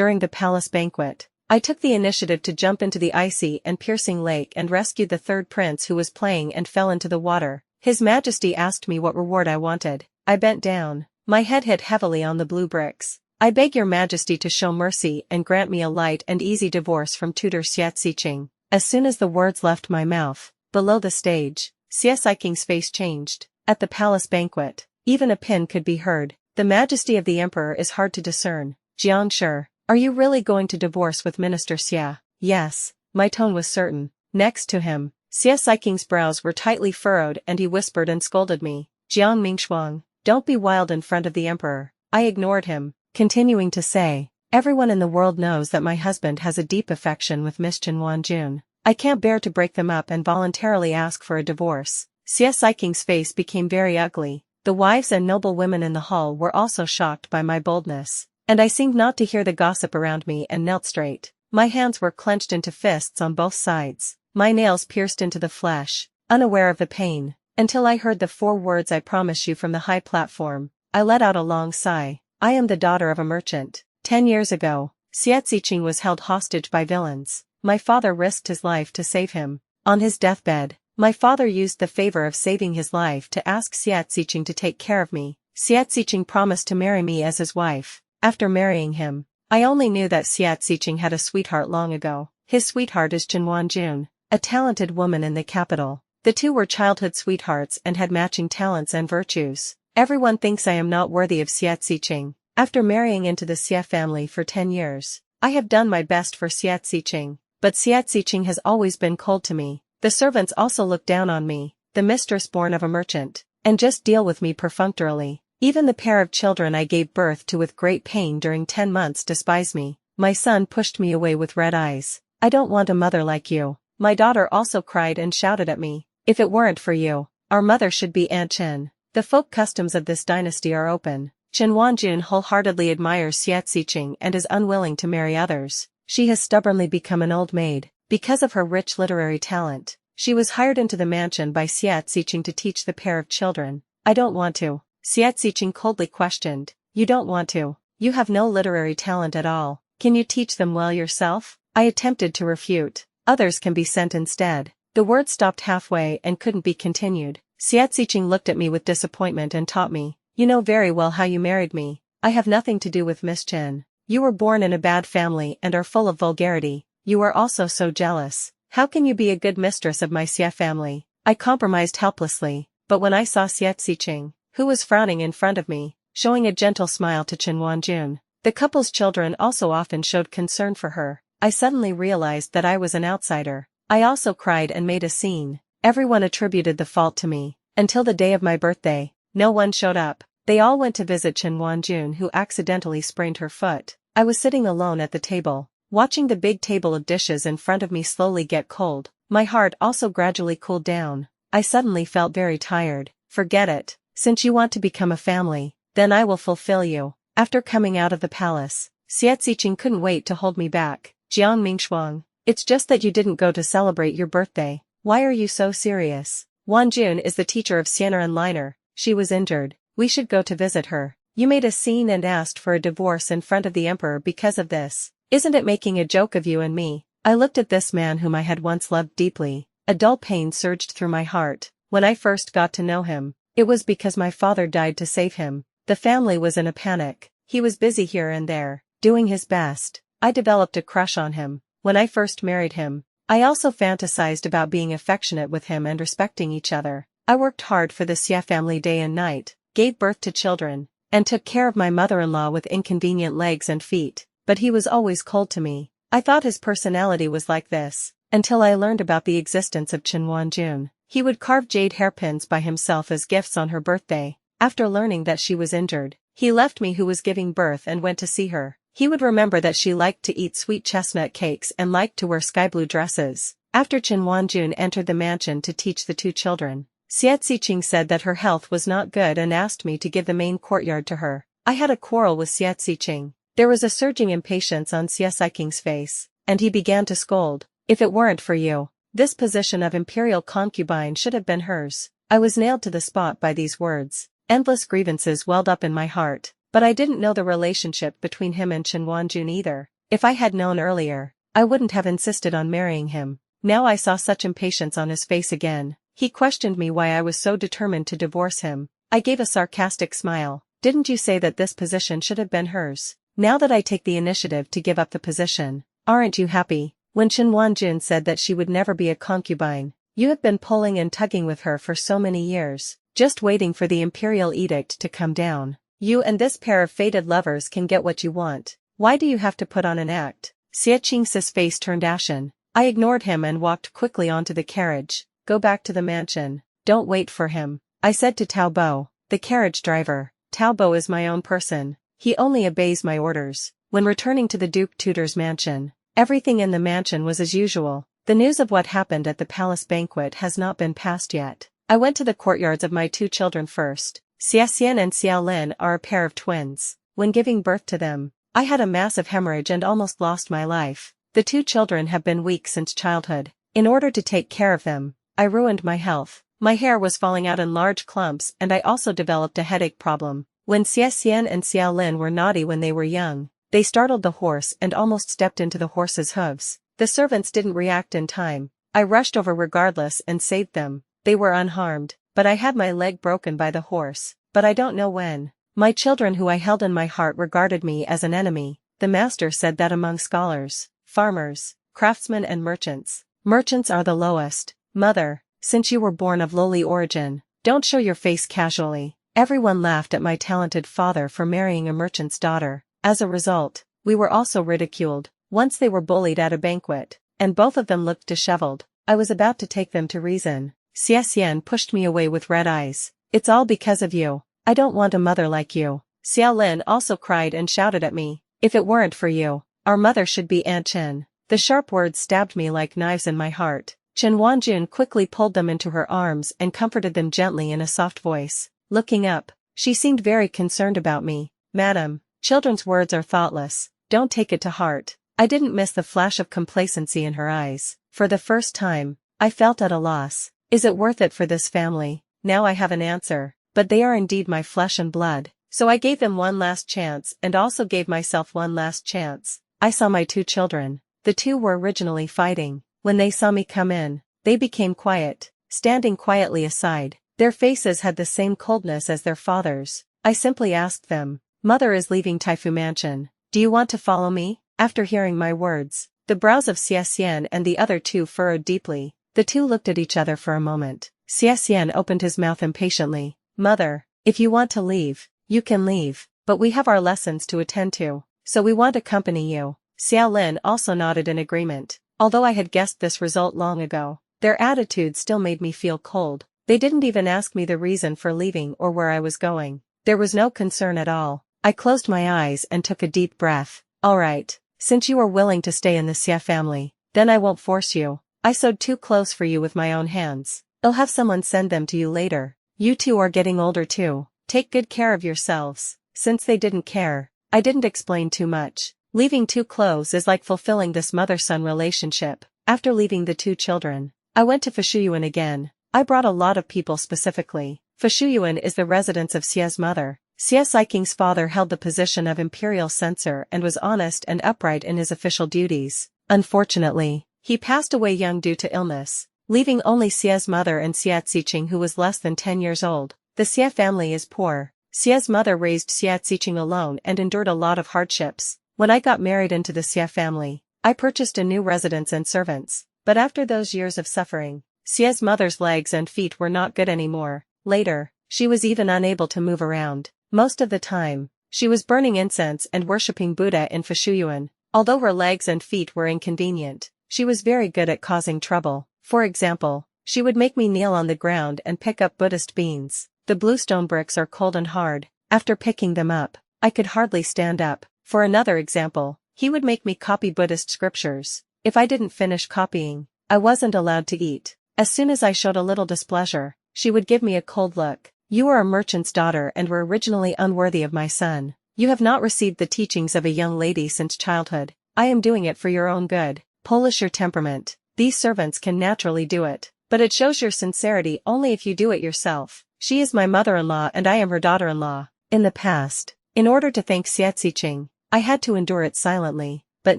during the palace banquet. I took the initiative to jump into the icy and piercing lake and rescued the third prince who was playing and fell into the water. His Majesty asked me what reward I wanted. I bent down. My head hit heavily on the blue bricks. I beg your Majesty to show mercy and grant me a light and easy divorce from tutor Xianxia. As soon as the words left my mouth, below the stage, Xianxia's face changed. At the palace banquet, even a pin could be heard. The majesty of the emperor is hard to discern. Xianxia, are you really going to divorce with Minister Xia? Yes, my tone was certain. Next to him, Xianxia's brows were tightly furrowed and he whispered and scolded me. Jiang Mingshuang, don't be wild in front of the emperor. I ignored him, continuing to say, everyone in the world knows that my husband has a deep affection with Miss Chen Wanjun. I can't bear to break them up and voluntarily ask for a divorce. Xianxia's face became very ugly. The wives and noble women in the hall were also shocked by my boldness, and I seemed not to hear the gossip around me and knelt straight. My hands were clenched into fists on both sides, my nails pierced into the flesh, unaware of the pain, until I heard the 4 words I promise you from the high platform. I let out a long sigh. I am the daughter of a merchant. 10 years ago, Xianxia was held hostage by villains. My father risked his life to save him. On his deathbed, my father used the favor of saving his life to ask Xianxia to take care of me. Xianxia promised to marry me as his wife. After marrying him, I only knew that Xianxia had a sweetheart long ago. His sweetheart is Chen Wanjun, a talented woman in the capital. The two were childhood sweethearts and had matching talents and virtues. Everyone thinks I am not worthy of Xianxia. After marrying into the Xia family for 10 years, I have done my best for Xianxia, but Xianxia has always been cold to me. The servants also look down on me, the mistress born of a merchant, and just deal with me perfunctorily. Even the pair of children I gave birth to with great pain during 10 months despise me. My son pushed me away with red eyes. I don't want a mother like you. My daughter also cried and shouted at me. If it weren't for you, our mother should be Aunt Chen. The folk customs of this dynasty are open. Chen Wanjun wholeheartedly admires Xianxia and is unwilling to marry others. She has stubbornly become an old maid. Because of her rich literary talent, she was hired into the mansion by Xianxia to teach the pair of children. I don't want to. Xianxia coldly questioned. You don't want to? You have no literary talent at all. Can you teach them well yourself? I attempted to refute. Others can be sent instead. The word stopped halfway and couldn't be continued. Xianxia looked at me with disappointment and taught me. You know very well how you married me. I have nothing to do with Miss Chen. You were born in a bad family and are full of vulgarity. You are also so jealous. How can you be a good mistress of my Xia family? I compromised helplessly, but when I saw Xianxia, who was frowning in front of me, showing a gentle smile to Chen Wanjun, the couple's children also often showed concern for her, I suddenly realized that I was an outsider. I also cried and made a scene. Everyone attributed the fault to me. Until the day of my birthday, no one showed up. They all went to visit Chen Wanjun, who accidentally sprained her foot. I was sitting alone at the table, watching the big table of dishes in front of me slowly get cold. My heart also gradually cooled down. I suddenly felt very tired. Forget it. Since you want to become a family, then I will fulfill you. After coming out of the palace, Xianxia couldn't wait to hold me back. Jiang Mingshuang, it's just that you didn't go to celebrate your birthday. Why are you so serious? Wanjun is the teacher of Xian'er and Liner. She was injured. We should go to visit her. You made a scene and asked for a divorce in front of the emperor because of this. Isn't it making a joke of you and me? I looked at this man whom I had once loved deeply. A dull pain surged through my heart. When I first got to know him, it was because my father died to save him. The family was in a panic. He was busy here and there, doing his best. I developed a crush on him. When I first married him, I also fantasized about being affectionate with him and respecting each other. I worked hard for the Xia family day and night, gave birth to children, and took care of my mother-in-law with inconvenient legs and feet, but he was always cold to me. I thought his personality was like this, until I learned about the existence of Chen Wanjun. He would carve jade hairpins by himself as gifts on her birthday. After learning that she was injured, he left me who was giving birth and went to see her. He would remember that she liked to eat sweet chestnut cakes and liked to wear sky blue dresses. After Chen Wanjun entered the mansion to teach the two children, Xianxia said that her health was not good and asked me to give the main courtyard to her. I had a quarrel with Xianxia. There was a surging impatience on Xianxia's face, and he began to scold. If it weren't for you, this position of imperial concubine should have been hers. I was nailed to the spot by these words. Endless grievances welled up in my heart. But I didn't know the relationship between him and Xianxia either. If I had known earlier, I wouldn't have insisted on marrying him. Now I saw such impatience on his face again. He questioned me why I was so determined to divorce him. I gave a sarcastic smile. Didn't you say that this position should have been hers? Now that I take the initiative to give up the position, aren't you happy? When Xianxia said that she would never be a concubine, you have been pulling and tugging with her for so many years, just waiting for the imperial edict to come down. You and this pair of fated lovers can get what you want. Why do you have to put on an act? Xianxia's face turned ashen. I ignored him and walked quickly onto the carriage. Go back to the mansion. Don't wait for him, I said to Tao Bo, the carriage driver. Tao Bo is my own person. He only obeys my orders. When returning to the Duke Tutor's mansion, everything in the mansion was as usual. The news of what happened at the palace banquet has not been passed yet. I went to the courtyards of my two children first. Xiaxian and Xiaolin are a pair of twins. When giving birth to them, I had a massive hemorrhage and almost lost my life. The two children have been weak since childhood. In order to take care of them, I ruined my health. My hair was falling out in large clumps and I also developed a headache problem. When Xiaxian and Xiaolin were naughty when they were young, they startled the horse and almost stepped into the horse's hooves. The servants didn't react in time. I rushed over regardless and saved them. They were unharmed, but I had my leg broken by the horse, but I don't know when. My children who I held in my heart regarded me as an enemy. The master said that among scholars, farmers, craftsmen and merchants, merchants are the lowest. Mother, since you were born of lowly origin, don't show your face casually. Everyone laughed at my talented father for marrying a merchant's daughter. As a result, we were also ridiculed. Once they were bullied at a banquet, and both of them looked disheveled. I was about to take them to reason. Xiaxian pushed me away with red eyes. It's all because of you. I don't want a mother like you. Xiaolin also cried and shouted at me. If it weren't for you, our mother should be Aunt Chen. The sharp words stabbed me like knives in my heart. Xianxia quickly pulled them into her arms and comforted them gently in a soft voice. Looking up, she seemed very concerned about me. Madam, children's words are thoughtless. Don't take it to heart. I didn't miss the flash of complacency in her eyes. For the first time, I felt at a loss. Is it worth it for this family? Now I have an answer. But they are indeed my flesh and blood. So I gave them one last chance and also gave myself one last chance. I saw my two children. The two were originally fighting. When they saw me come in, they became quiet, standing quietly aside. Their faces had the same coldness as their father's. I simply asked them, Mother is leaving Taifu Mansion. Do you want to follow me? After hearing my words, the brows of Xiaxian and the other two furrowed deeply. The two looked at each other for a moment. Xiaxian opened his mouth impatiently. Mother, if you want to leave, you can leave, but we have our lessons to attend to, so we want to accompany you. Xiaolin also nodded in agreement. Although I had guessed this result long ago, their attitude still made me feel cold. They didn't even ask me the reason for leaving or where I was going. There was no concern at all. I closed my eyes and took a deep breath. All right, since you are willing to stay in the Xia family, then I won't force you. I sewed 2 clothes for you with my own hands. I'll have someone send them to you later. You two are getting older too. Take good care of yourselves. Since they didn't care, I didn't explain too much. Leaving 2 clothes is like fulfilling this mother-son relationship. After leaving the 2 children, I went to Fushuyuan again. I brought a lot of people specifically. Fushuyuan is the residence of Xia's mother. Xia Xiking's father held the position of imperial censor and was honest and upright in his official duties. Unfortunately, he passed away young due to illness, leaving only Xia's mother and Xia Xiqing, who was less than 10 years old. The Xia family is poor. Xia's mother raised Xia Xiqing alone and endured a lot of hardships. When I got married into the Xia family, I purchased a new residence and servants. But after those years of suffering, Xia's mother's legs and feet were not good anymore. Later, she was even unable to move around. Most of the time, she was burning incense and worshipping Buddha in Fushuyuan. Although her legs and feet were inconvenient, she was very good at causing trouble. For example, she would make me kneel on the ground and pick up Buddhist beans. The bluestone bricks are cold and hard. After picking them up, I could hardly stand up. For another example, he would make me copy Buddhist scriptures. If I didn't finish copying, I wasn't allowed to eat. As soon as I showed a little displeasure, she would give me a cold look. You are a merchant's daughter and were originally unworthy of my son. You have not received the teachings of a young lady since childhood. I am doing it for your own good. Polish your temperament. These servants can naturally do it. But it shows your sincerity only if you do it yourself. She is my mother-in-law and I am her daughter-in-law. In the past, In order to thank Xianxia, I had to endure it silently, but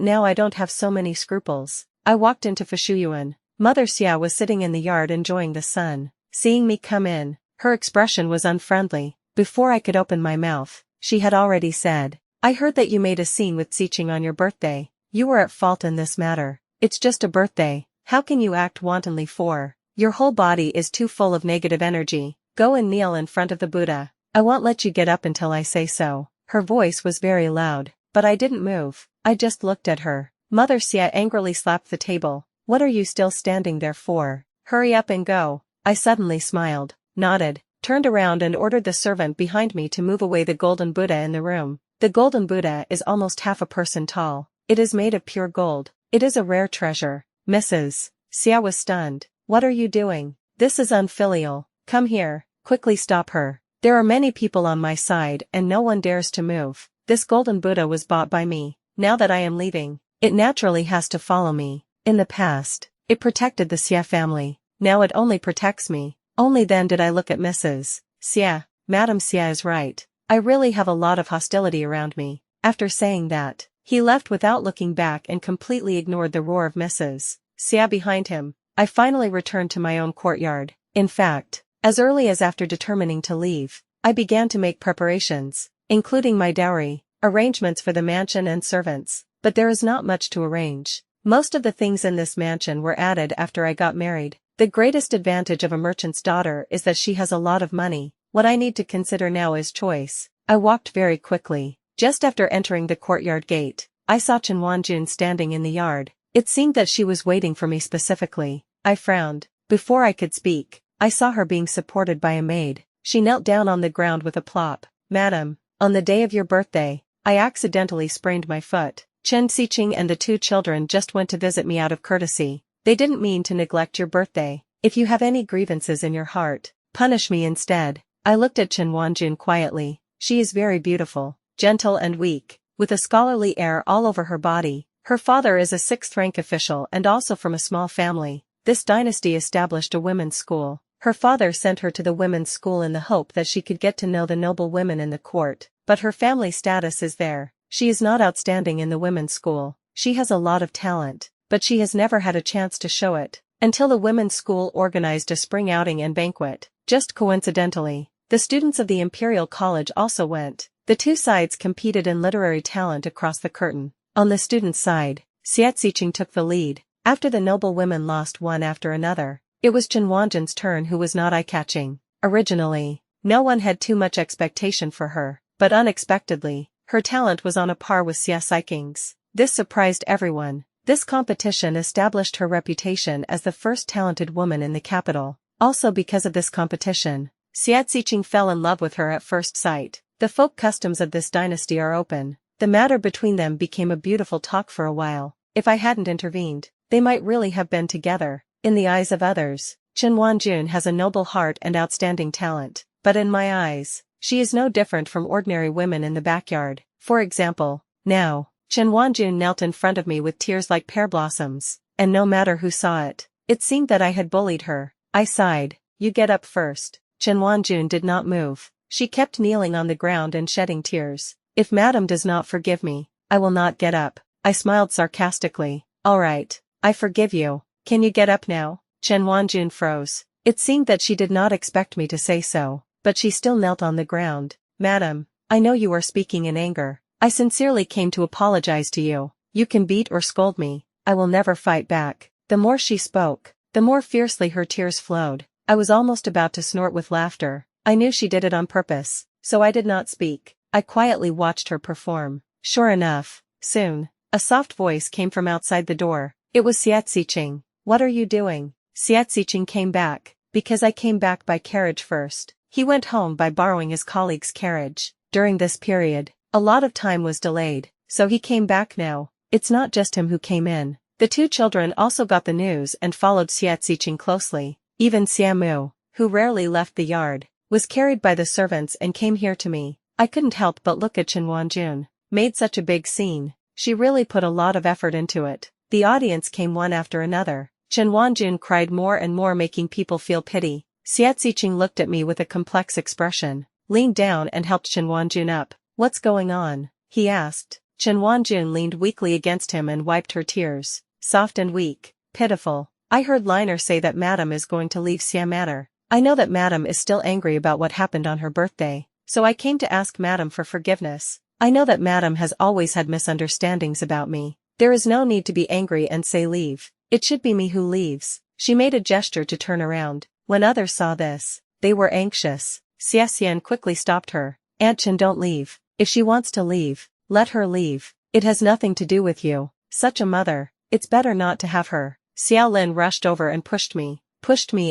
now I don't have so many scruples. I walked into Fushuyuan. Mother Xia was sitting in the yard enjoying the sun. Seeing me come in, her expression was unfriendly. Before I could open my mouth, she had already said, "I heard that you made a scene with Xiqing on your birthday. You were at fault in this matter. It's just a birthday. How can you act wantonly for? Your whole body is too full of negative energy. Go and kneel in front of the Buddha. I won't let you get up until I say so." Her voice was very loud, but I didn't move. I just looked at her. Mother Xia angrily slapped the table. "What are you still standing there for? Hurry up and go." I suddenly smiled, nodded, turned around and ordered the servant behind me to move away the golden Buddha in the room. The golden Buddha is almost half a person tall. It is made of pure gold. It is a rare treasure. Mrs. Xia was stunned. "What are you doing? This is unfilial. Come here." Quickly stop her. There are many people on my side and no one dares to move. This golden Buddha was bought by me. Now that I am leaving, it naturally has to follow me. In the past, it protected the Xia family. Now it only protects me. Only then did I look at Mrs. Xia. Madame Xia is right. I really have a lot of hostility around me. After saying that, he left without looking back and completely ignored the roar of Mrs. Xia behind him. I finally returned to my own courtyard. In fact, as early as after determining to leave, I began to make preparations, including my dowry, arrangements for the mansion and servants. But there is not much to arrange. Most of the things in this mansion were added after I got married. The greatest advantage of a merchant's daughter is that she has a lot of money. What I need to consider now is choice. I walked very quickly. Just after entering the courtyard gate, I saw Chen Wanjun standing in the yard. It seemed that she was waiting for me specifically. I frowned. Before I could speak, I saw her being supported by a maid. She knelt down on the ground with a plop. "Madam, on the day of your birthday, I accidentally sprained my foot. Chen Xiqing and the 2 children just went to visit me out of courtesy. They didn't mean to neglect your birthday. If you have any grievances in your heart, punish me instead." I looked at Chen Wanjun quietly. She is very beautiful, gentle and weak, with a scholarly air all over her body. Her father is a 6th-rank official and also from a small family. This dynasty established a women's school. Her father sent her to the women's school in the hope that she could get to know the noble women in the court, but her family status is there. She is not outstanding in the women's school. She has a lot of talent, but she has never had a chance to show it, until the women's school organized a spring outing and banquet. Just coincidentally, the students of the Imperial College also went. The 2 sides competed in literary talent across the curtain. On the students' side, Xianxia took the lead. After the noble women lost one after another, it was Chen Wanjun's turn, who was not eye-catching. Originally, no one had too much expectation for her, but unexpectedly, her talent was on a par with Xianxia's. This surprised everyone. This competition established her reputation as the first talented woman in the capital. Also because of this competition, Xianxia fell in love with her at first sight. The folk customs of this dynasty are open. The matter between them became a beautiful talk for a while. If I hadn't intervened, they might really have been together. In the eyes of others, Chen Wanjun has a noble heart and outstanding talent, but in my eyes, she is no different from ordinary women in the backyard. For example, now, Chen Wanjun knelt in front of me with tears like pear blossoms, and no matter who saw it, it seemed that I had bullied her. I sighed. "You get up first." Chen Wanjun did not move. She kept kneeling on the ground and shedding tears. "If madam does not forgive me, I will not get up." I smiled sarcastically. "All right, I forgive you. Can you get up now?" Chen Wanjun froze. It seemed that she did not expect me to say so, but she still knelt on the ground. "Madam, I know you are speaking in anger. I sincerely came to apologize to you. You can beat or scold me. I will never fight back." The more she spoke, the more fiercely her tears flowed. I was almost about to snort with laughter. I knew she did it on purpose, so I did not speak. I quietly watched her perform. Sure enough, soon, a soft voice came from outside the door. It was Xianxia. "What are you doing?" Xianxia came back, because I came back by carriage first. He went home by borrowing his colleague's carriage. During this period, a lot of time was delayed, so he came back now. It's not just him who came in. The 2 children also got the news and followed Xianxia closely. Even Xiamu, who rarely left the yard, was carried by the servants and came here to me. I couldn't help but look at Chen Wanjun. Made such a big scene. She really put a lot of effort into it. The audience came one after another. Chen Wanjun cried more and more, making people feel pity. Xianxia looked at me with a complex expression, leaned down and helped Chen Wanjun up. What's going on? He asked. Chen Wanjun leaned weakly against him and wiped her tears, soft and weak, pitiful. I heard Liner say that Madam is going to leave Xia Matter. I know that Madam is still angry about what happened on her birthday, so I came to ask Madam for forgiveness. I know that Madam has always had misunderstandings about me. There is no need to be angry and say leave. It should be me who leaves. She made a gesture to turn around. When others saw this, they were anxious. Xia Xian quickly stopped her. Aunt Chen, don't leave. If she wants to leave, let her leave. It has nothing to do with you. Such a mother. It's better not to have her. Xiao Lin rushed over and pushed me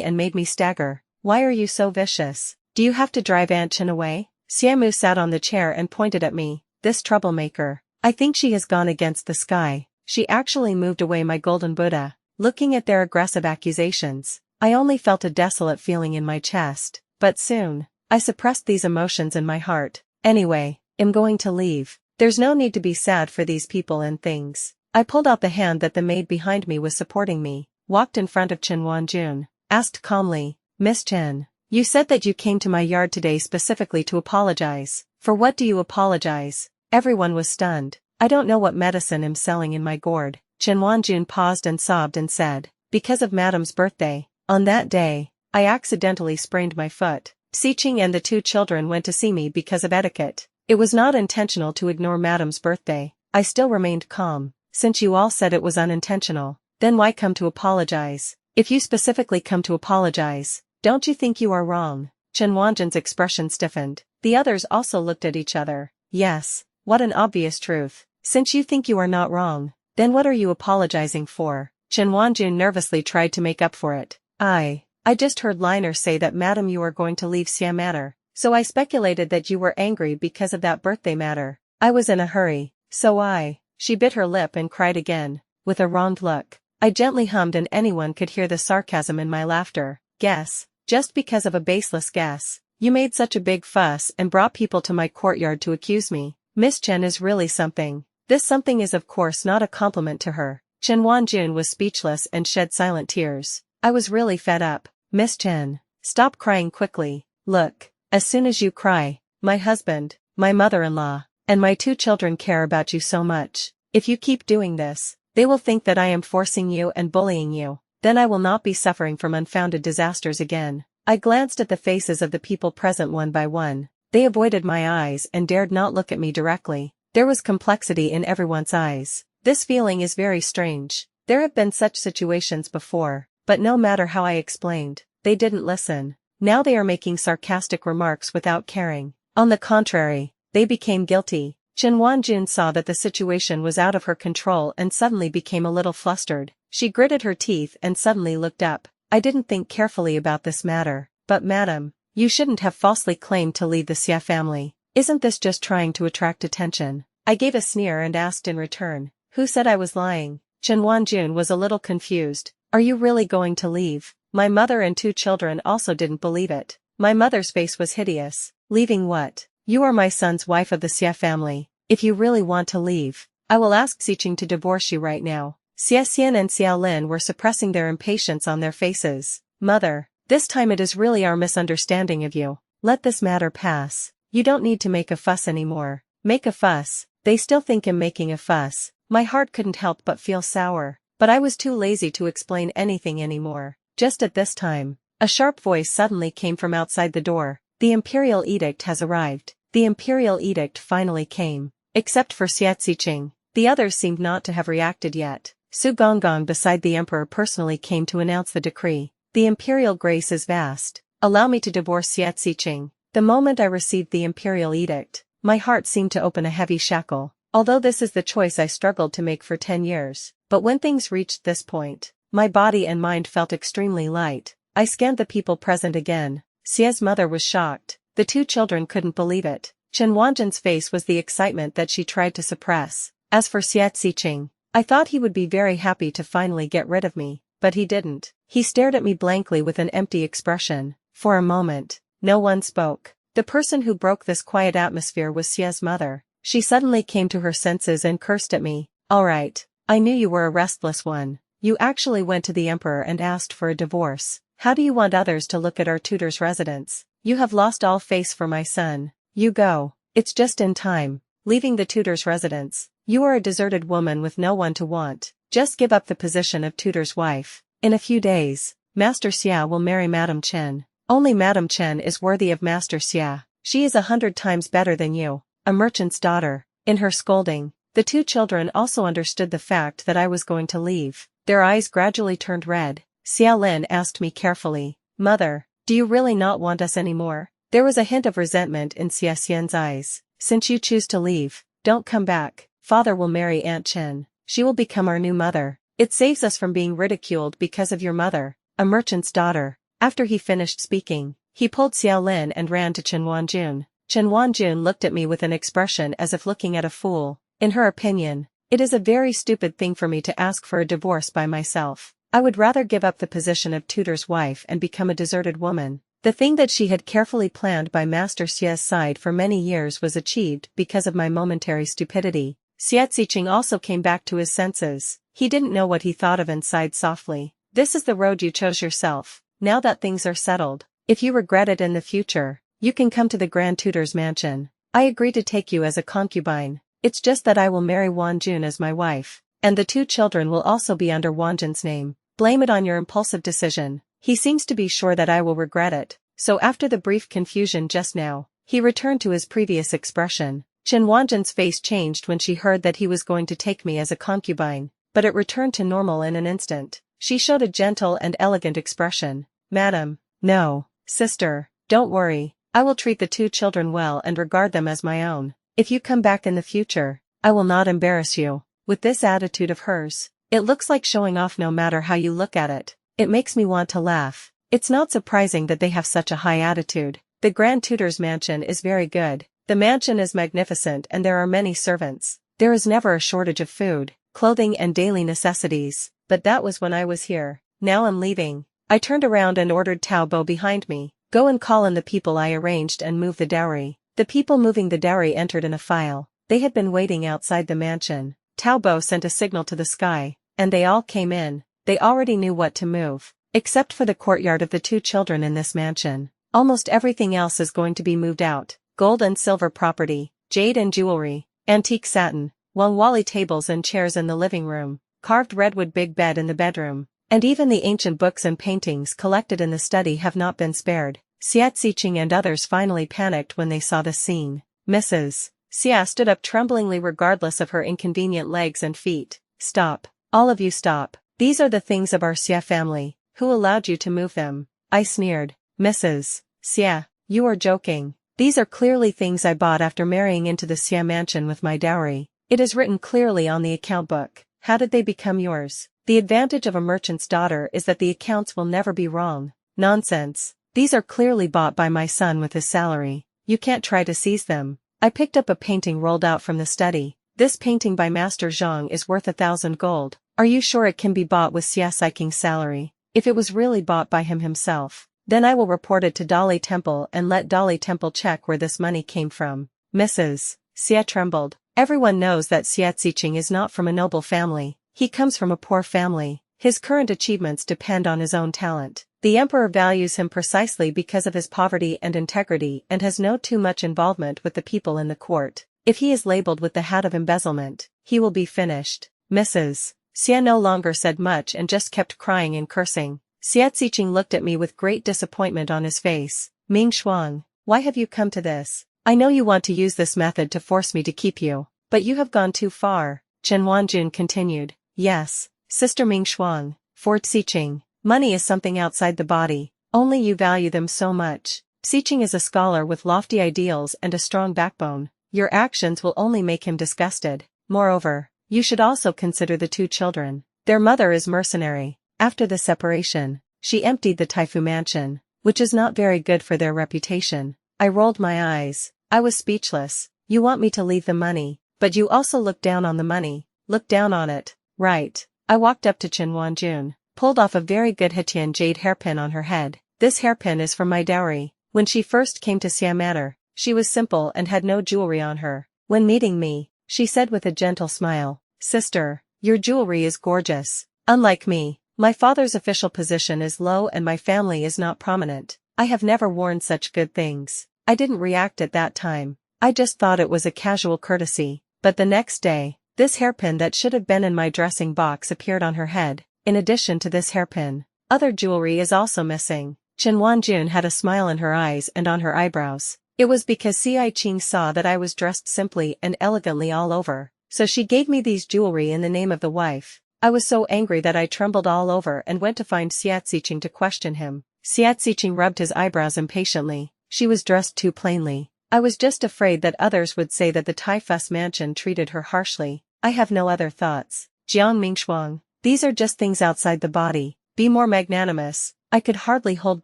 and made me stagger. Why are you so vicious? Do you have to drive Aunt Chen away? Xiamu sat on the chair and pointed at me. This troublemaker. I think she has gone against the sky. She actually moved away my golden Buddha. Looking at their aggressive accusations, I only felt a desolate feeling in my chest. But soon, I suppressed these emotions in my heart. Anyway, I'm going to leave. There's no need to be sad for these people and things. I pulled out the hand that the maid behind me was supporting me, walked in front of Chen Wanjun, asked calmly, Miss Chen, you said that you came to my yard today specifically to apologize. For what do you apologize? Everyone was stunned. I don't know what medicine I'm selling in my gourd. Chen Wanjun paused and sobbed and said, because of Madam's birthday. On that day, I accidentally sprained my foot. Xiqing and the two children went to see me because of etiquette. It was not intentional to ignore Madam's birthday. I still remained calm. Since you all said it was unintentional, then why come to apologize? If you specifically come to apologize, don't you think you are wrong? Chen Wanjun's expression stiffened. The others also looked at each other. Yes, what an obvious truth. Since you think you are not wrong, then what are you apologizing for? Chen Wanjun nervously tried to make up for it. I just heard Liner say that Madam you are going to leave Xia Matter, so I speculated that you were angry because of that birthday matter. I was in a hurry, so She bit her lip and cried again, with a wronged look. I gently hummed and anyone could hear the sarcasm in my laughter. Guess, just because of a baseless guess, you made such a big fuss and brought people to my courtyard to accuse me. Miss Chen is really something. This something is of course not a compliment to her. Chen Wanjun was speechless and shed silent tears. I was really fed up. Miss Chen, stop crying quickly. Look, as soon as you cry, my husband, my mother-in-law, and my two children care about you so much. If you keep doing this, they will think that I am forcing you and bullying you. Then I will not be suffering from unfounded disasters again. I glanced at the faces of the people present one by one. They avoided my eyes and dared not look at me directly. There was complexity in everyone's eyes. This feeling is very strange. There have been such situations before, but no matter how I explained, they didn't listen. Now they are making sarcastic remarks without caring. On the contrary, they became guilty. Chen Wanjun saw that the situation was out of her control and suddenly became a little flustered. She gritted her teeth and suddenly looked up. I didn't think carefully about this matter, but Madam, you shouldn't have falsely claimed to lead the Xia family. Isn't this just trying to attract attention? I gave a sneer and asked in return, who said I was lying? Chen Wanjun was a little confused. Are you really going to leave? My mother and two children also didn't believe it. My mother's face was hideous. Leaving what? You are my son's wife of the Xia family. If you really want to leave, I will ask Xiqing to divorce you right now. Xia Xian and Xiao Lin were suppressing their impatience on their faces. Mother, this time it is really our misunderstanding of you. Let this matter pass. You don't need to make a fuss anymore. Make a fuss. They still think I'm making a fuss. My heart couldn't help but feel sour, but I was too lazy to explain anything anymore. Just at this time, a sharp voice suddenly came from outside the door. The Imperial Edict has arrived. The Imperial Edict finally came. Except for Xiqing, the others seemed not to have reacted yet. Su Gonggong beside the Emperor personally came to announce the decree. The Imperial grace is vast. Allow me to divorce Xiqing. The moment I received the Imperial Edict, my heart seemed to open a heavy shackle. Although this is the choice I struggled to make for 10 years, but when things reached this point, my body and mind felt extremely light. I scanned the people present again. Xia's mother was shocked. The two children couldn't believe it. Chen Wanjun's face was the excitement that she tried to suppress. As for Xiqing, I thought he would be very happy to finally get rid of me, but he didn't. He stared at me blankly with an empty expression. For a moment, no one spoke. The person who broke this quiet atmosphere was Xia's mother. She suddenly came to her senses and cursed at me. All right, I knew you were a restless one. You actually went to the emperor and asked for a divorce. How do you want others to look at our tutor's residence? You have lost all face for my son. You go. It's just in time. Leaving the tutor's residence. You are a deserted woman with no one to want. Just give up the position of tutor's wife. In a few days, Master Xia will marry Madame Chen. Only Madame Chen is worthy of Master Xia. She is 100 times better than you. A merchant's daughter. In her scolding, the two children also understood the fact that I was going to leave. Their eyes gradually turned red. Xia Lin asked me carefully, "Mother, do you really not want us anymore?" There was a hint of resentment in Xia Xian's eyes. "Since you choose to leave, don't come back. Father will marry Aunt Chen. She will become our new mother. It saves us from being ridiculed because of your mother, a merchant's daughter." After he finished speaking, he pulled Xiao Lin and ran to Chen Wanjun. Chen Wanjun looked at me with an expression as if looking at a fool. In her opinion, it is a very stupid thing for me to ask for a divorce by myself. I would rather give up the position of tutor's wife and become a deserted woman. The thing that she had carefully planned by Master Xia's side for many years was achieved because of my momentary stupidity. Xia Ziqing also came back to his senses. He didn't know what he thought of and sighed softly. "This is the road you chose yourself. Now that things are settled, if you regret it in the future, you can come to the Grand Tutor's mansion. I agree to take you as a concubine. It's just that I will marry Wanjun as my wife, and the two children will also be under Wanjun's name. Blame it on your impulsive decision. He seems to be sure that I will regret it." So after the brief confusion just now, he returned to his previous expression. Chen Wanjun's face changed when she heard that he was going to take me as a concubine, but it returned to normal in an instant. She showed a gentle and elegant expression. "Madam, no, sister, don't worry. I will treat the two children well and regard them as my own. If you come back in the future, I will not embarrass you." With this attitude of hers, it looks like showing off no matter how you look at it. It makes me want to laugh. It's not surprising that they have such a high attitude. The Grand Tutor's mansion is very good. The mansion is magnificent and there are many servants. There is never a shortage of food, clothing and daily necessities. But that was when I was here. Now I'm leaving. I turned around and ordered Tao Bo behind me. "Go and call in the people I arranged and move the dowry." The people moving the dowry entered in a file. They had been waiting outside the mansion. Tao Bo sent a signal to the sky, and they all came in. They already knew what to move. Except for the courtyard of the two children in this mansion, almost everything else is going to be moved out. Gold and silver property, jade and jewelry, antique satin, Wangwali tables and chairs in the living room, carved redwood big bed in the bedroom, and even the ancient books and paintings collected in the study have not been spared. Xia Ziqing and others finally panicked when they saw the scene. "Mrs. Xia stood up tremblingly regardless of her inconvenient legs and feet. "Stop. All of you stop. These are the things of our Xia family. Who allowed you to move them?" I sneered. "Mrs. Xia, you are joking. These are clearly things I bought after marrying into the Xia mansion with my dowry. It is written clearly on the account book. How did they become yours?" The advantage of a merchant's daughter is that the accounts will never be wrong. "Nonsense. These are clearly bought by my son with his salary. You can't try to seize them." I picked up a painting rolled out from the study. "This painting by Master Zhang is worth 1,000 gold. Are you sure it can be bought with Xia Ziking's salary? If it was really bought by him himself, then I will report it to Dali Temple and let Dali Temple check where this money came from." Mrs. Xia trembled. "Everyone knows that Xia Ziqing is not from a noble family. He comes from a poor family. His current achievements depend on his own talent. The emperor values him precisely because of his poverty and integrity and has no too much involvement with the people in the court. If he is labeled with the hat of embezzlement, he will be finished." Mrs. Xia no longer said much and just kept crying and cursing. Xia Ziqing looked at me with great disappointment on his face. "Ming Shuang, why have you come to this? I know you want to use this method to force me to keep you, but you have gone too far." Chen Wanjun continued. "Yes, Sister Ming Shuang, for Ziqing, money is something outside the body. Only you value them so much. Ziqing is a scholar with lofty ideals and a strong backbone. Your actions will only make him disgusted. Moreover, you should also consider the two children. Their mother is mercenary. After the separation, she emptied the Taifu mansion, which is not very good for their reputation." I rolled my eyes. I was speechless. "You want me to leave the money, but you also look down on the money." "Look down on it, right." I walked up to Chen Wanjun, pulled off a very good Hetian jade hairpin on her head. "This hairpin is from my dowry. When she first came to Xia Manor, she was simple and had no jewelry on her. When meeting me, she said with a gentle smile, 'Sister, your jewelry is gorgeous. Unlike me, my father's official position is low and my family is not prominent. I have never worn such good things.' I didn't react at that time. I just thought it was a casual courtesy. But the next day, this hairpin that should have been in my dressing box appeared on her head. In addition to this hairpin, other jewelry is also missing. Qianwanjun had a smile in her eyes and on her eyebrows. It was because Xiaiqing saw that I was dressed simply and elegantly all over, so she gave me these jewelry in the name of the wife. I was so angry that I trembled all over and went to find Xiaxiqing to question him. Xiaxiqing rubbed his eyebrows impatiently. She was dressed too plainly. I was just afraid that others would say that the Taifas mansion treated her harshly. I have no other thoughts. Jiang Mingshuang, these are just things outside the body. Be more magnanimous. I could hardly hold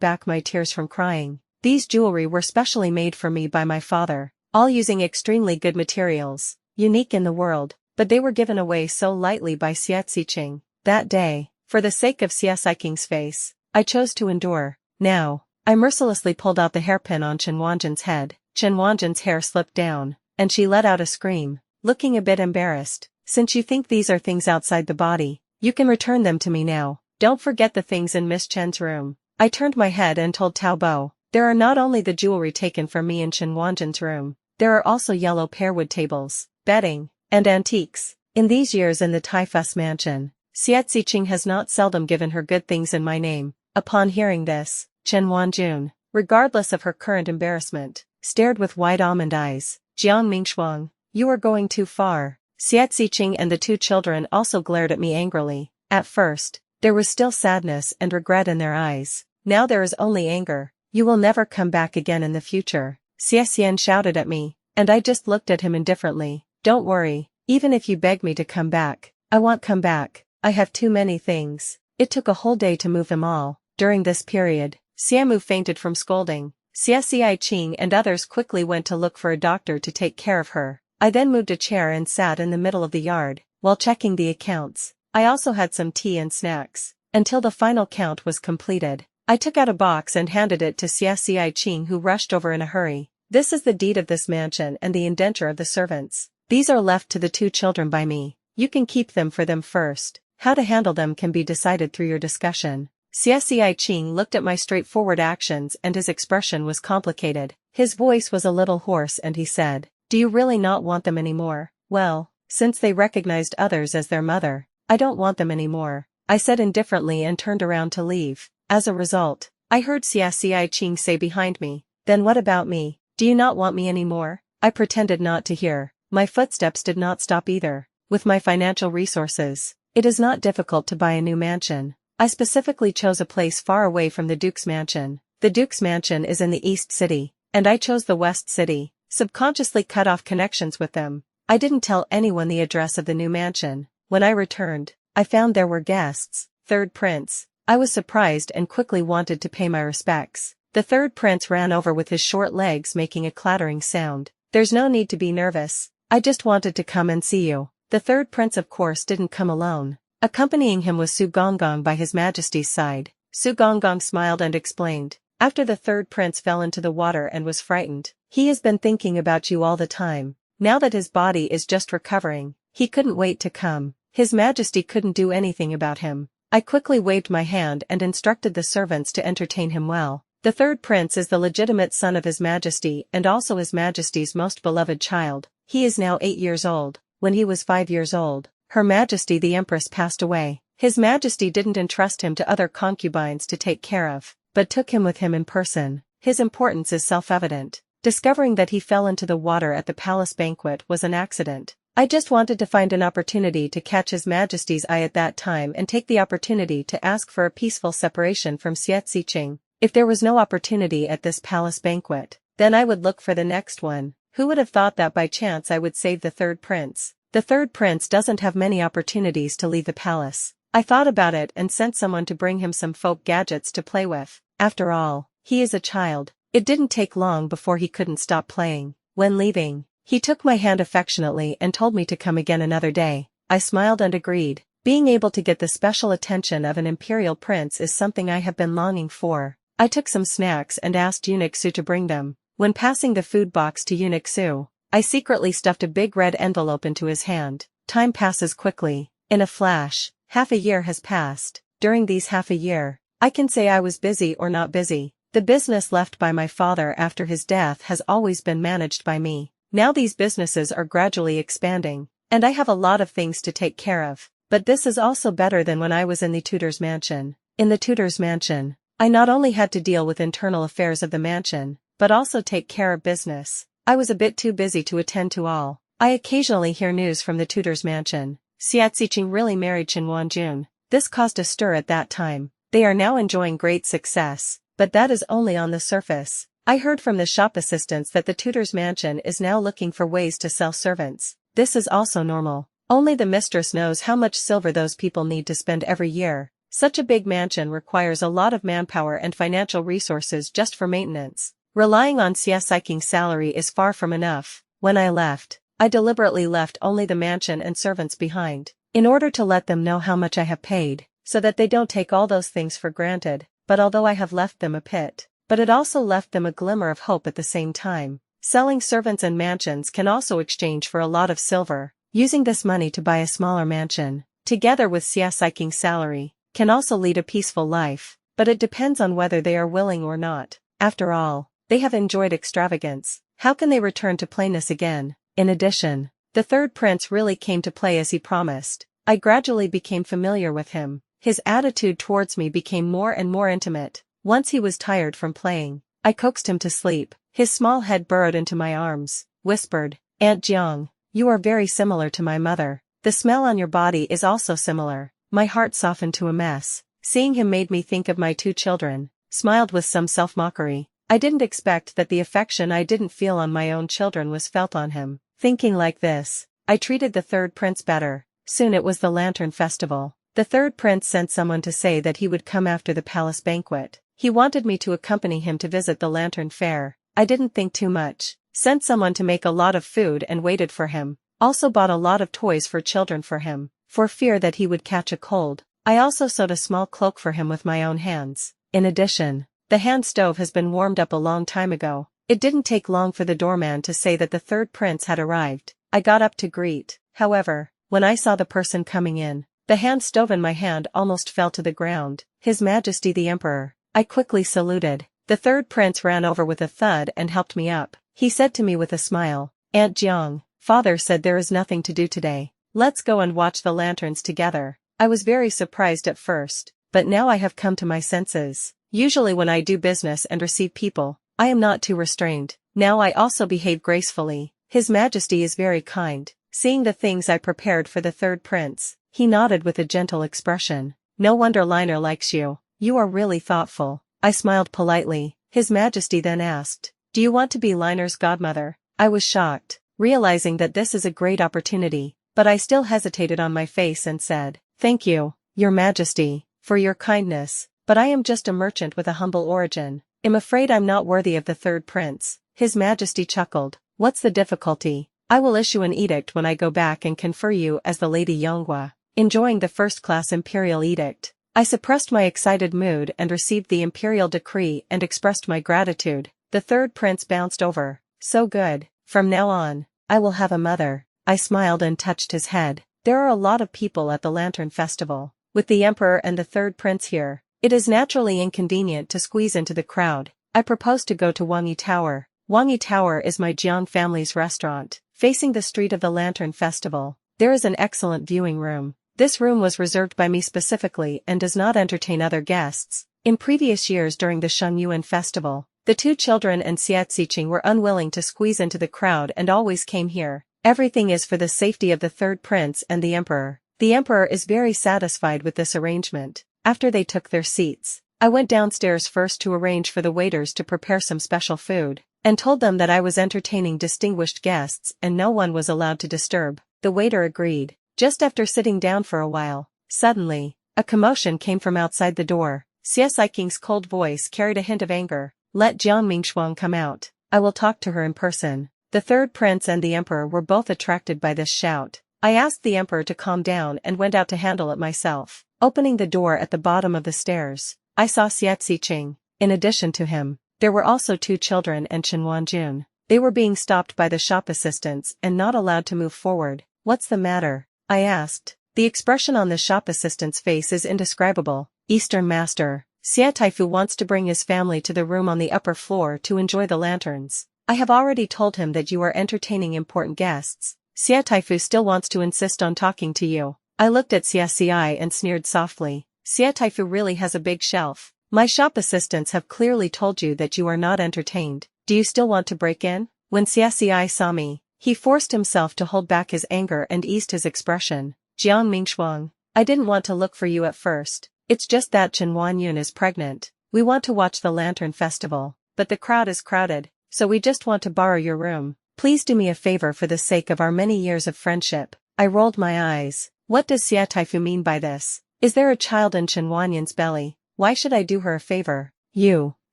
back my tears from crying. These jewelry were specially made for me by my father, all using extremely good materials, unique in the world, but they were given away so lightly by Xiaxiqing. That day, for the sake of Xiaxiqing's face, I chose to endure. Now, I mercilessly pulled out the hairpin on Qianwanjun's head. Qianwanjun's hair slipped down, and she let out a scream, looking a bit embarrassed. Since you think these are things outside the body, you can return them to me now. Don't forget the things in Miss Chen's room. I turned my head and told Tao Bo, there are not only the jewelry taken from me in Qianwanjun's room, there are also yellow pearwood tables, bedding, and antiques. In these years in the Taifas mansion, Xiaxiqing has not seldom given her good things in my name. Upon hearing this, Qianwanjun, regardless of her current embarrassment, stared with wide almond eyes. Jiang Mingshuang, you are going too far. Xiaxiqing and the two children also glared at me angrily. At first, there was still sadness and regret in their eyes. Now there is only anger. You will never come back again in the future. Xiaxian shouted at me, and I just looked at him indifferently. Don't worry, even if you beg me to come back, I won't come back. I have too many things. It took a whole day to move them all. During this period, Xiamu fainted from scolding. Xiaxiqing and others quickly went to look for a doctor to take care of her. I then moved a chair and sat in the middle of the yard, while checking the accounts. I also had some tea and snacks, until the final count was completed. I took out a box and handed it to Xiaxiqing, who rushed over in a hurry. This is the deed of this mansion and the indenture of the servants. These are left to the two children by me. You can keep them for them first. How to handle them can be decided through your discussion. Xiaxiqing looked at my straightforward actions and his expression was complicated. His voice was a little hoarse and he said, do you really not want them anymore? Well, since they recognized others as their mother, I don't want them anymore. I said indifferently and turned around to leave. As a result, I heard Xiaxiqing say behind me, then what about me? Do you not want me anymore? I pretended not to hear. My footsteps did not stop either. With my financial resources, it is not difficult to buy a new mansion. I specifically chose a place far away from the Duke's mansion. The Duke's mansion is in the East City, and I chose the West City, subconsciously cut off connections with them. I didn't tell anyone the address of the new mansion. When I returned, I found there were guests. Third Prince. I was surprised and quickly wanted to pay my respects. The third prince ran over with his short legs making a clattering sound. There's no need to be nervous. I just wanted to come and see you. The third prince of course didn't come alone. Accompanying him was Su Gonggong by his majesty's side. Su Gonggong smiled and explained. After the third prince fell into the water and was frightened, he has been thinking about you all the time. Now that his body is just recovering, he couldn't wait to come. His majesty couldn't do anything about him. I quickly waved my hand and instructed the servants to entertain him well. The third prince is the legitimate son of his majesty and also his majesty's most beloved child. He is now 8 years old. When he was 5 years old, her majesty the empress passed away. His majesty didn't entrust him to other concubines to take care of, but took him with him in person. His importance is self-evident. Discovering that he fell into the water at the palace banquet was an accident. I just wanted to find an opportunity to catch His Majesty's eye at that time and take the opportunity to ask for a peaceful separation from Xiaxiqing. If there was no opportunity at this palace banquet, then I would look for the next one. Who would have thought that by chance I would save the third prince? The third prince doesn't have many opportunities to leave the palace. I thought about it and sent someone to bring him some folk gadgets to play with. After all, he is a child. It didn't take long before he couldn't stop playing. When leaving, he took my hand affectionately and told me to come again another day. I smiled and agreed. Being able to get the special attention of an imperial prince is something I have been longing for. I took some snacks and asked Eunuch Su to bring them. When passing the food box to Eunuch Su, I secretly stuffed a big red envelope into his hand. Time passes quickly. In a flash, half a year has passed. During these half a year, I can say I was busy or not busy. The business left by my father after his death has always been managed by me. Now these businesses are gradually expanding, and I have a lot of things to take care of. But this is also better than when I was in the tutor's mansion. In the tutor's mansion, I not only had to deal with internal affairs of the mansion, but also take care of business. I was a bit too busy to attend to all. I occasionally hear news from the tutor's mansion. Xianxia really married Jun. This caused a stir at that time. They are now enjoying great success, but that is only on the surface. I heard from the shop assistants that the tutor's mansion is now looking for ways to sell servants. This is also normal. Only the mistress knows how much silver those people need to spend every year. Such a big mansion requires a lot of manpower and financial resources just for maintenance. Relying on Xiaxiqing's salary is far from enough. When I left, I deliberately left only the mansion and servants behind, in order to let them know how much I have paid, so that they don't take all those things for granted. But although I have left them a pit, but it also left them a glimmer of hope at the same time. Selling servants and mansions can also exchange for a lot of silver. Using this money to buy a smaller mansion, together with Xiaxiqing's salary, can also lead a peaceful life, but it depends on whether they are willing or not. After all, they have enjoyed extravagance. How can they return to plainness again? In addition, the third prince really came to play as he promised. I gradually became familiar with him. His attitude towards me became more and more intimate. Once he was tired from playing, I coaxed him to sleep. His small head burrowed into my arms, whispered, "Aunt Jiang, you are very similar to my mother. The smell on your body is also similar." My heart softened to a mess. Seeing him made me think of my two children, smiled with some self-mockery. I didn't expect that the affection I didn't feel on my own children was felt on him. Thinking like this, I treated the third prince better. Soon it was the lantern festival. The third prince sent someone to say that he would come after the palace banquet. He wanted me to accompany him to visit the lantern fair. I didn't think too much. Sent someone to make a lot of food and waited for him. Also bought a lot of toys for children for him, for fear that he would catch a cold. I also sewed a small cloak for him with my own hands. In addition, the hand stove has been warmed up a long time ago. It didn't take long for the doorman to say that the third prince had arrived. I got up to greet. However, when I saw the person coming in, the hand stove in my hand almost fell to the ground. His Majesty the Emperor. I quickly saluted. The third prince ran over with a thud and helped me up. He said to me with a smile, "Aunt Jiang, father said there is nothing to do today. Let's go and watch the lanterns together." I was very surprised at first, but now I have come to my senses. Usually when I do business and receive people, I am not too restrained. Now I also behave gracefully. His Majesty is very kind. Seeing the things I prepared for the third prince, he nodded with a gentle expression. "No wonder Liner likes you. You are really thoughtful." I smiled politely. His Majesty then asked, "Do you want to be Liner's godmother?" I was shocked, realizing that this is a great opportunity, but I still hesitated on my face and said, "Thank you, Your Majesty, for your kindness, but I am just a merchant with a humble origin. I'm afraid I'm not worthy of the third prince." His Majesty chuckled. "What's the difficulty? I will issue an edict when I go back and confer you as the Lady Yonghua." Enjoying the first-class imperial edict, I suppressed my excited mood and received the imperial decree and expressed my gratitude. The third prince bounced over. "So good. From now on, I will have a mother." I smiled and touched his head. There are a lot of people at the Lantern Festival. With the Emperor and the third prince here, it is naturally inconvenient to squeeze into the crowd. I propose to go to Wangyi Tower. Wangyi Tower is my Jiang family's restaurant, facing the street of the Lantern Festival. There is an excellent viewing room. This room was reserved by me specifically and does not entertain other guests. In previous years during the Shengyuan festival, the two children and Xiaxiqing were unwilling to squeeze into the crowd and always came here. Everything is for the safety of the third prince and the emperor. The emperor is very satisfied with this arrangement. After they took their seats, I went downstairs first to arrange for the waiters to prepare some special food, and told them that I was entertaining distinguished guests and no one was allowed to disturb. The waiter agreed. Just after sitting down for a while, suddenly, a commotion came from outside the door. Xiaxiqing's cold voice carried a hint of anger. "Let Jiang Mingshuang come out. I will talk to her in person." The third prince and the emperor were both attracted by this shout. I asked the emperor to calm down and went out to handle it myself. Opening the door at the bottom of the stairs, I saw Xiaxiqing. In addition to him, there were also two children and Jun. They were being stopped by the shop assistants and not allowed to move forward. "What's the matter?" I asked. The expression on the shop assistant's face is indescribable. "Eastern Master, Xia Taifu wants to bring his family to the room on the upper floor to enjoy the lanterns." I have already told him that you are entertaining important guests. Xia Taifu still wants to insist on talking to you. I looked at Xia and sneered softly. Xia Taifu really has a big shelf. My shop assistants have clearly told you that you are not entertained. Do you still want to break in? When Xia saw me, he forced himself to hold back his anger and eased his expression. Jiang Mingshuang, I didn't want to look for you at first. It's just that Chen Huanyun is pregnant. We want to watch the Lantern Festival, but the crowd is crowded, so we just want to borrow your room. Please do me a favor for the sake of our many years of friendship. I rolled my eyes. What does Xia Taifu mean by this? Is there a child in Chen Huanyun's belly? Why should I do her a favor? You.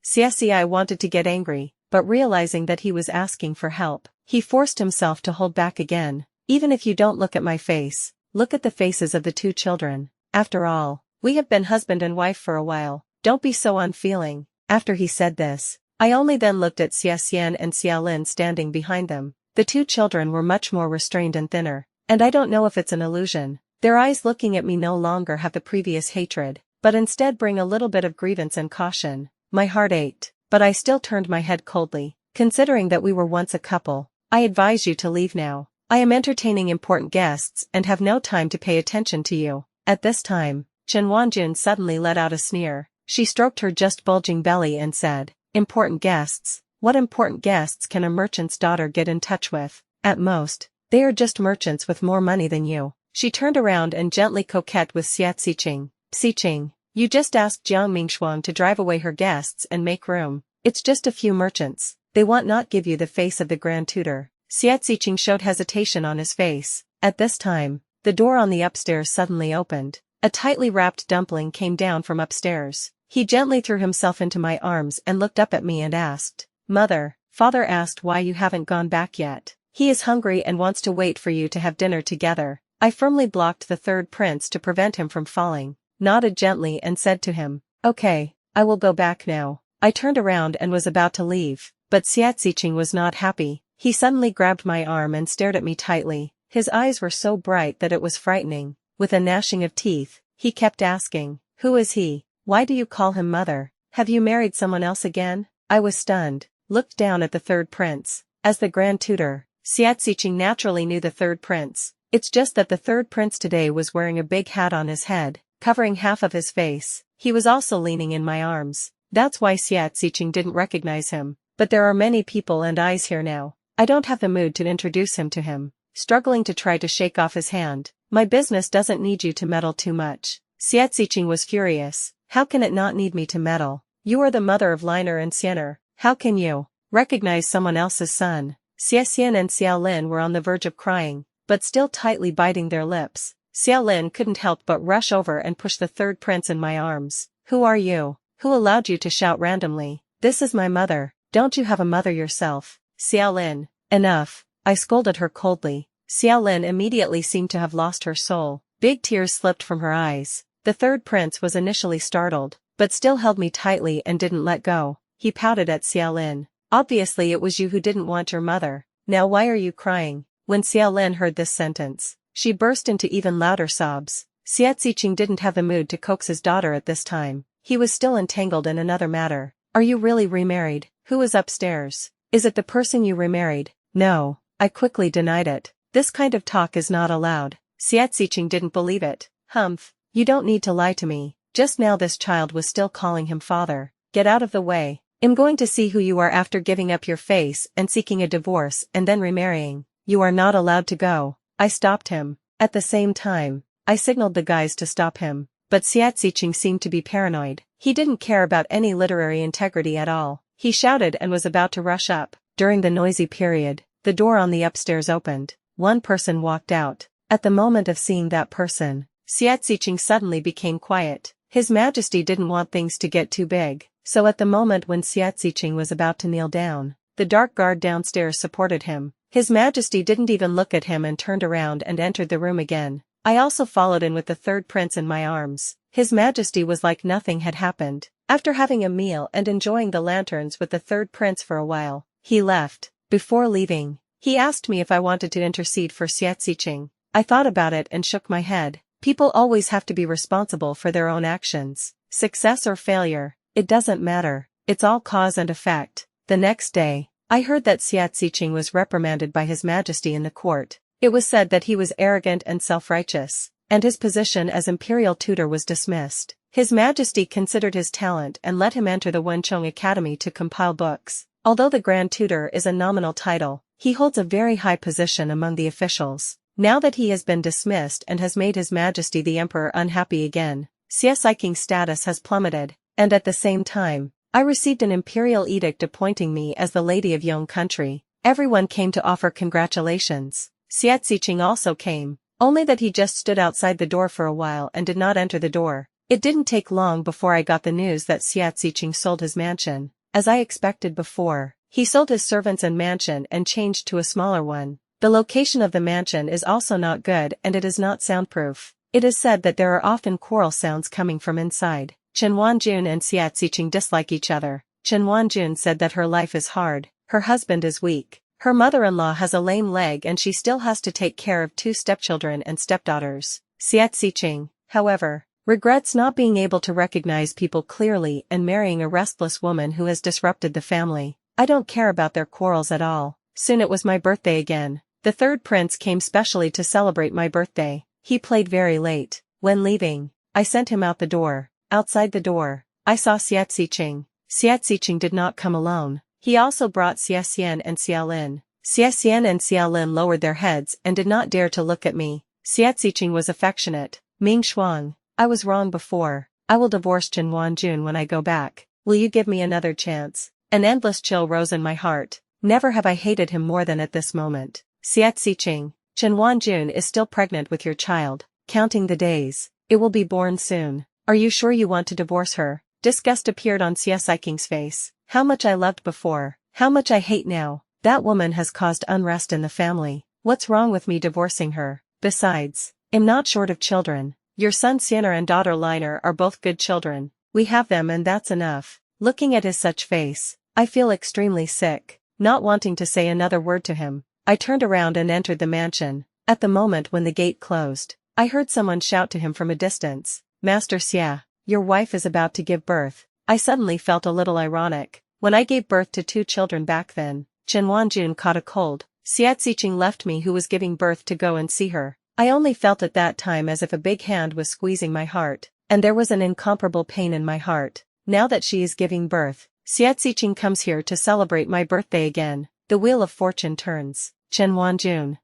Xia wanted to get angry, but realizing that he was asking for help, he forced himself to hold back again. Even if you don't look at my face, look at the faces of the two children. After all, we have been husband and wife for a while. Don't be so unfeeling. After he said this, I only then looked at Xia Xian and Xia Lin standing behind them. The two children were much more restrained and thinner, and I don't know if it's an illusion. Their eyes looking at me no longer have the previous hatred, but instead bring a little bit of grievance and caution. My heart ached, but I still turned my head coldly. Considering that we were once a couple, I advise you to leave now. I am entertaining important guests and have no time to pay attention to you. At this time, Chen Huanyun suddenly let out a sneer. She stroked her just bulging belly and said, Important guests? What important guests can a merchant's daughter get in touch with? At most, they are just merchants with more money than you. She turned around and gently coquetted with Xia Xiqing. Xiqing, you just asked Jiang Mingshuang to drive away her guests and make room. It's just a few merchants. They want not give you the face of the grand tutor. Xia Xiqing showed hesitation on his face. At this time, the door on the upstairs suddenly opened. A tightly wrapped dumpling came down from upstairs. He gently threw himself into my arms and looked up at me and asked, Mother, Father asked why you haven't gone back yet. He is hungry and wants to wait for you to have dinner together. I firmly blocked the third prince to prevent him from falling, nodded gently and said to him, Okay, I will go back now. I turned around and was about to leave, but Xia Xiqing was not happy. He suddenly grabbed my arm and stared at me tightly. His eyes were so bright that it was frightening. With a gnashing of teeth, he kept asking, Who is he? Why do you call him mother? Have you married someone else again? I was stunned, looked down at the third prince. As the grand tutor, Xia Xiqing naturally knew the third prince. It's just that the third prince today was wearing a big hat on his head, covering half of his face. He was also leaning in my arms. That's why Xia Xiqing didn't recognize him. But there are many people and eyes here now. I don't have the mood to introduce him to him. Struggling to try to shake off his hand. My business doesn't need you to meddle too much. Xia Xiqing was furious. How can it not need me to meddle? You are the mother of Liner and Xiener. How can you recognize someone else's son? Xia Xian and Xia Lin were on the verge of crying, but still tightly biting their lips. Xia Lin couldn't help but rush over and push the third prince in my arms. Who are you? Who allowed you to shout randomly? This is my mother. Don't you have a mother yourself? Xia Lin. Enough. I scolded her coldly. Xia Lin immediately seemed to have lost her soul. Big tears slipped from her eyes. The third prince was initially startled, but still held me tightly and didn't let go. He pouted at Xia Lin. Obviously it was you who didn't want your mother. Now why are you crying? When Xia Lin heard this sentence, she burst into even louder sobs. Xia Xiqing didn't have the mood to coax his daughter at this time. He was still entangled in another matter. Are you really remarried? Who is upstairs? Is it the person you remarried? No. I quickly denied it. This kind of talk is not allowed. Xia Xiqing didn't believe it. Humph. You don't need to lie to me. Just now this child was still calling him father. Get out of the way. I'm going to see who you are after giving up your face and seeking a divorce and then remarrying. You are not allowed to go. I stopped him. At the same time, I signaled the guys to stop him. But Xia Xiqing seemed to be paranoid. He didn't care about any literary integrity at all. He shouted and was about to rush up. During the noisy period, the door on the upstairs opened. One person walked out. At the moment of seeing that person, Xia Xiqing suddenly became quiet. His Majesty didn't want things to get too big, so at the moment when Xia Xiqing was about to kneel down, the dark guard downstairs supported him. His Majesty didn't even look at him and turned around and entered the room again. I also followed in with the third prince in my arms. His Majesty was like nothing had happened. After having a meal and enjoying the lanterns with the third prince for a while, he left. Before leaving, he asked me if I wanted to intercede for Xia Xiqing. I thought about it and shook my head. People always have to be responsible for their own actions. Success or failure, it doesn't matter. It's all cause and effect. The next day, I heard that Xia Ziqing was reprimanded by His Majesty in the court. It was said that he was arrogant and self-righteous, and his position as imperial tutor was dismissed. His Majesty considered his talent and let him enter the Wenchong Academy to compile books. Although the Grand Tutor is a nominal title, he holds a very high position among the officials. Now that he has been dismissed and has made His Majesty the Emperor unhappy again, Xia Ziking's status has plummeted, and at the same time, I received an imperial edict appointing me as the Lady of Yong Country. Everyone came to offer congratulations. Xia Ziqing also came, only that he just stood outside the door for a while and did not enter the door. It didn't take long before I got the news that Xia Ziqing sold his mansion. As I expected before, he sold his servants and mansion and changed to a smaller one. The location of the mansion is also not good and it is not soundproof. It is said that there are often quarrel sounds coming from inside. Chen Wanjun and Xia Ziqing dislike each other. Chen Wanjun said that her life is hard, her husband is weak, her mother-in-law has a lame leg and she still has to take care of 2 stepchildren and stepdaughters. Xia Ziqing, however, regrets not being able to recognize people clearly and marrying a restless woman who has disrupted the family. I don't care about their quarrels at all. Soon it was my birthday again. The third prince came specially to celebrate my birthday. He played very late. When leaving, I sent him out the door. Outside the door, I saw Xia Ziqing. Xia Ziqing did not come alone. He also brought Xia Xian and Xia Lin. Xia Xian and Xia Lin lowered their heads and did not dare to look at me. Xia Ziqing was affectionate. Ming Shuang, I was wrong before. I will divorce Chen Wanjun when I go back. Will you give me another chance? An endless chill rose in my heart. Never have I hated him more than at this moment. Xia Ziqing, Chen Wanjun is still pregnant with your child. Counting the days. It will be born soon. Are you sure you want to divorce her? Disgust appeared on Xia Ziking's face. How much I loved before. How much I hate now. That woman has caused unrest in the family. What's wrong with me divorcing her? Besides, I'm not short of children. Your son Xianer and daughter Liner are both good children. We have them and that's enough. Looking at his such face, I feel extremely sick. Not wanting to say another word to him, I turned around and entered the mansion. At the moment when the gate closed, I heard someone shout to him from a distance, Master Xia, your wife is about to give birth. I suddenly felt a little ironic. When I gave birth to 2 children back then, Chen Wanjun caught a cold. Xia Ziqing left me who was giving birth to go and see her. I only felt at that time as if a big hand was squeezing my heart, and there was an incomparable pain in my heart. Now that she is giving birth, Xia Ziqing comes here to celebrate my birthday again. The wheel of fortune turns. Chen Wanjun,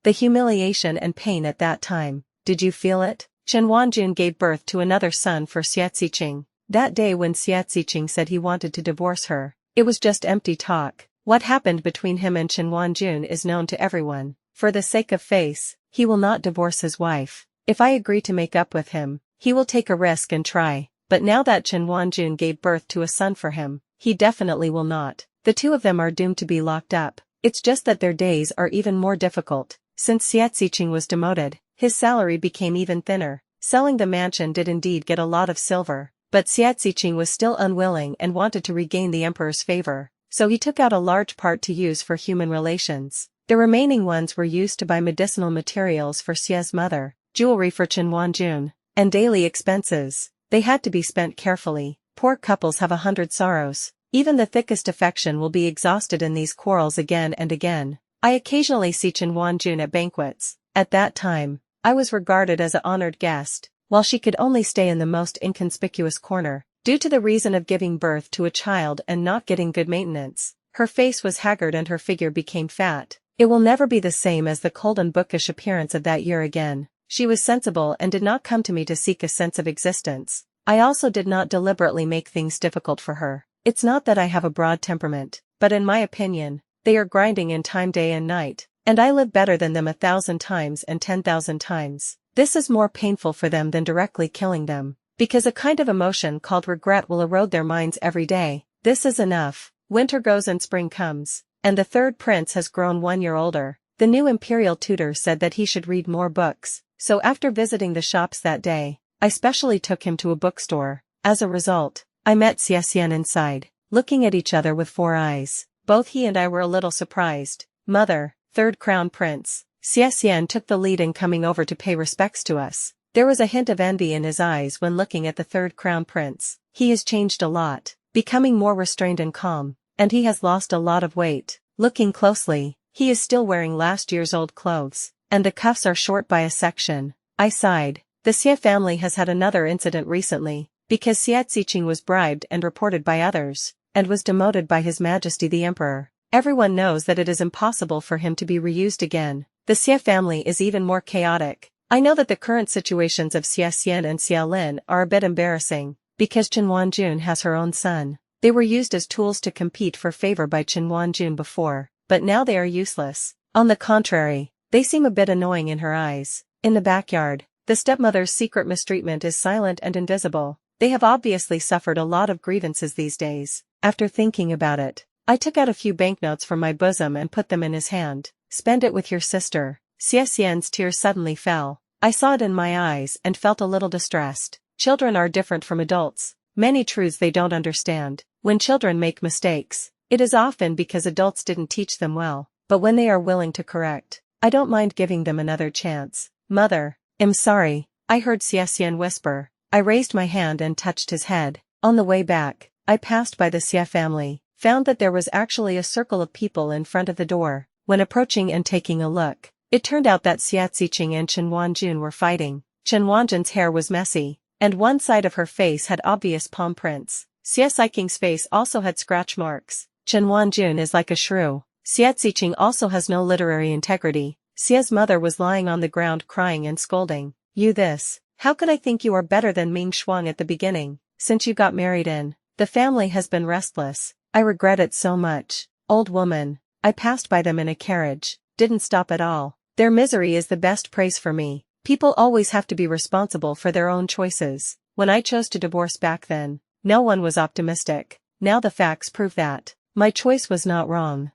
the humiliation and pain at that time, did you feel it? Chen Wanjun gave birth to another son for Xia Ziqing. That day when Xia Ziqing said he wanted to divorce her, it was just empty talk. What happened between him and Chen Wanjun is known to everyone. For the sake of face, he will not divorce his wife. If I agree to make up with him, he will take a risk and try. But now that Chen Wanjun gave birth to a son for him, he definitely will not. The 2 of them are doomed to be locked up. It's just that their days are even more difficult. Since Xia Ziqing was demoted, his salary became even thinner. Selling the mansion did indeed get a lot of silver, but Xia Ziqing was still unwilling and wanted to regain the emperor's favor, so he took out a large part to use for human relations. The remaining ones were used to buy medicinal materials for Xia's mother, jewelry for Chen Wanjun, and daily expenses. They had to be spent carefully. Poor couples have 100 sorrows. Even the thickest affection will be exhausted in these quarrels again and again. I occasionally see Chen Wanjun at banquets. At that time, I was regarded as an honored guest, while she could only stay in the most inconspicuous corner, due to the reason of giving birth to a child and not getting good maintenance. Her face was haggard and her figure became fat. It will never be the same as the cold and bookish appearance of that year again. She was sensible and did not come to me to seek a sense of existence. I also did not deliberately make things difficult for her. It's not that I have a broad temperament, but in my opinion, they are grinding in time day and night, and I live better than them 1,000 times and 10,000 times. This is more painful for them than directly killing them, because a kind of emotion called regret will erode their minds every day. This is enough. Winter goes and spring comes, and the third prince has grown 1 year older. The new imperial tutor said that he should read more books, so after visiting the shops that day, I specially took him to a bookstore. As a result, I met Xia Xian inside, looking at each other with 4 eyes. Both he and I were a little surprised. Mother, third crown prince. Xia Xian took the lead in coming over to pay respects to us. There was a hint of envy in his eyes when looking at the third crown prince. He has changed a lot, becoming more restrained and calm. and he has lost a lot of weight. Looking closely, he is still wearing last year's old clothes, and the cuffs are short by a section. I sighed. The Xie family has had another incident recently, because Xiaxiqing was bribed and reported by others, and was demoted by His Majesty the Emperor. Everyone knows that it is impossible for him to be reused again. The Xie family is even more chaotic. I know that the current situations of Xie Xian and Xie Lin are a bit embarrassing, because Chen Wanjun has her own son. They were used as tools to compete for favor by Chen Wanjun before, but now they are useless. On the contrary, they seem a bit annoying in her eyes. In the backyard, the stepmother's secret mistreatment is silent and invisible. They have obviously suffered a lot of grievances these days. After thinking about it, I took out a few banknotes from my bosom and put them in his hand. Spend it with your sister. Xie Xian's tears suddenly fell. I saw it in my eyes and felt a little distressed. Children are different from adults. Many truths they don't understand. When children make mistakes, it is often because adults didn't teach them well, but when they are willing to correct, I don't mind giving them another chance. Mother, I'm sorry, I heard Xie Xian whisper. I raised my hand and touched his head. On the way back, I passed by the Xie family, found that there was actually a circle of people in front of the door. When approaching and taking a look, it turned out that Xiaxiqing and Chen Wanjun were fighting. Chen Wanjun's hair was messy, and one side of her face had obvious palm prints. Xiaxiqing's face also had scratch marks. Chen Wanjun is like a shrew. Xiaxiqing also has no literary integrity. Xie's mother was lying on the ground crying and scolding. You this, how could I think you are better than Ming Shuang at the beginning, since you got married in? The family has been restless. I regret it so much. Old woman. I passed by them in a carriage, didn't stop at all. Their misery is the best praise for me. People always have to be responsible for their own choices. When I chose to divorce back then, no one was optimistic. Now the facts prove that my choice was not wrong.